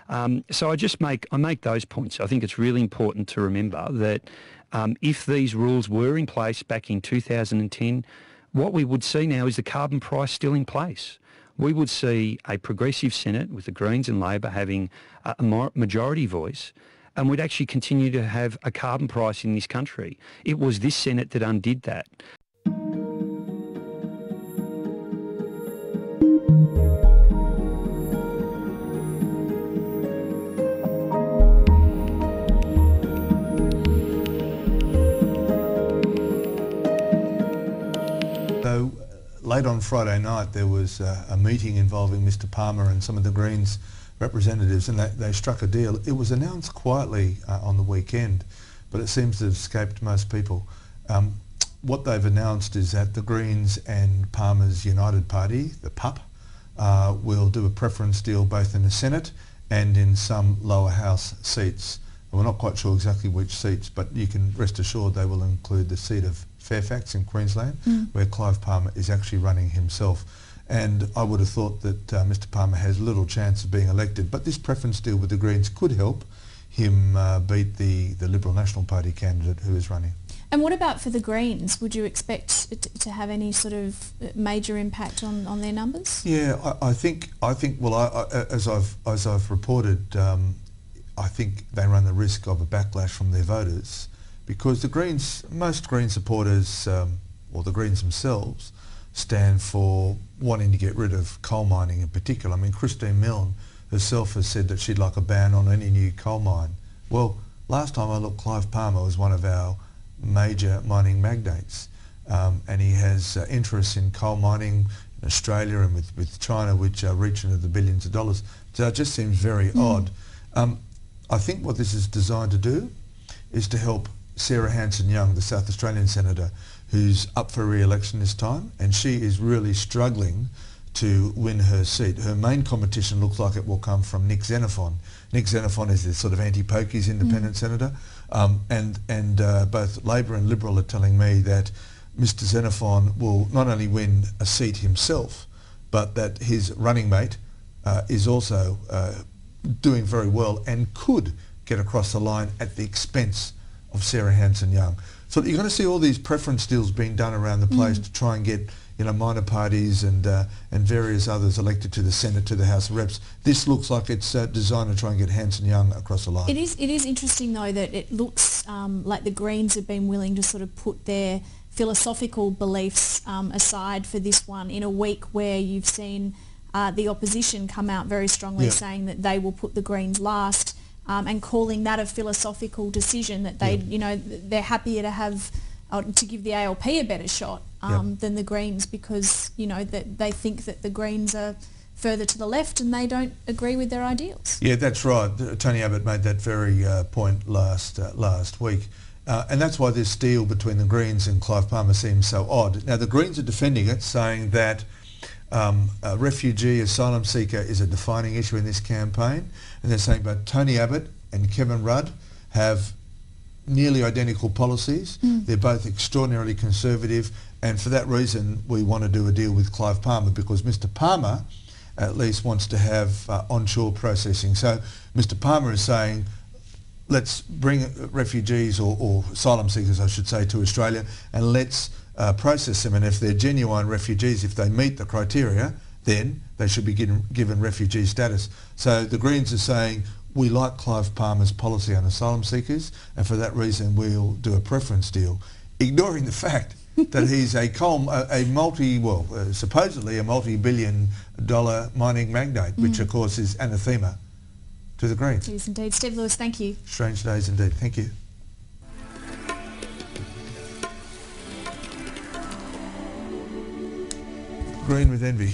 So I make those points. I think it's really important to remember that if these rules were in place back in 2010, what we would see now is the carbon price still in place. We would see a progressive Senate with the Greens and Labor having a majority voice, and we'd actually continue to have a carbon price in this country. It was this Senate that undid that. So late on Friday night there was a meeting involving Mr Palmer and some of the Greens representatives, and they struck a deal. It was announced quietly on the weekend, but it seems to have escaped most people. What they've announced is that the Greens and Palmer's United Party, the PUP, will do a preference deal both in the Senate and in some lower house seats. And we're not quite sure exactly which seats, but you can rest assured they will include the seat of Fairfax in Queensland, where Clive Palmer is actually running himself. And I would have thought that Mr Palmer has little chance of being elected, but this preference deal with the Greens could help him beat the Liberal National Party candidate who is running. And what about for the Greens? Would you expect it to have any sort of major impact on their numbers? Yeah, I think. Well, as I've reported, I think they run the risk of a backlash from their voters, because the Greens, most Green supporters, or the Greens themselves, stand for wanting to get rid of coal mining in particular. I mean, Christine Milne herself has said that she'd like a ban on any new coal mine. Well, last time I looked, Clive Palmer was one of our major mining magnates, and he has interests in coal mining in Australia and with China, which are reaching into the billions of dollars. So it just seems very odd. I think what this is designed to do is to help Sarah Hanson-Young, the South Australian senator, who's up for re-election this time, and she is really struggling to win her seat. Her main competition looks like it will come from Nick Xenophon. Nick Xenophon is the sort of anti-pokies independent senator, and both Labor and Liberal are telling me that Mr Xenophon will not only win a seat himself, but that his running mate is also doing very well and could get across the line at the expense of Sarah Hanson-Young. So you're going to see all these preference deals being done around the place to try and get, you know, minor parties and various others elected to the Senate, to the House of Reps. This looks like it's designed to try and get Hanson-Young across the line. It is interesting though that it looks like the Greens have been willing to sort of put their philosophical beliefs aside for this one in a week where you've seen the opposition come out very strongly saying that they will put the Greens last. And calling that a philosophical decision, that they, you know, they're happier to have to give the ALP a better shot than the Greens, because you know that they think that the Greens are further to the left and they don't agree with their ideals. Yeah, that's right. Tony Abbott made that very point last week, and that's why this deal between the Greens and Clive Palmer seems so odd. Now the Greens are defending it, saying that a refugee asylum seeker is a defining issue in this campaign, and they're saying both Tony Abbott and Kevin Rudd have nearly identical policies. They're both extraordinarily conservative, and for that reason we want to do a deal with Clive Palmer, because Mr Palmer at least wants to have onshore processing. So Mr Palmer is saying, let's bring refugees or asylum seekers, I should say, to Australia, and let's process them, and if they're genuine refugees, if they meet the criteria, then they should be given refugee status. So the Greens are saying, we like Clive Palmer's policy on asylum seekers, and for that reason we'll do a preference deal, ignoring the fact that he's supposedly a multi-billion-dollar mining magnate, which of course is anathema to the Greens. Yes, indeed. Steve Lewis, thank you. Strange days indeed. Thank you. Green with envy.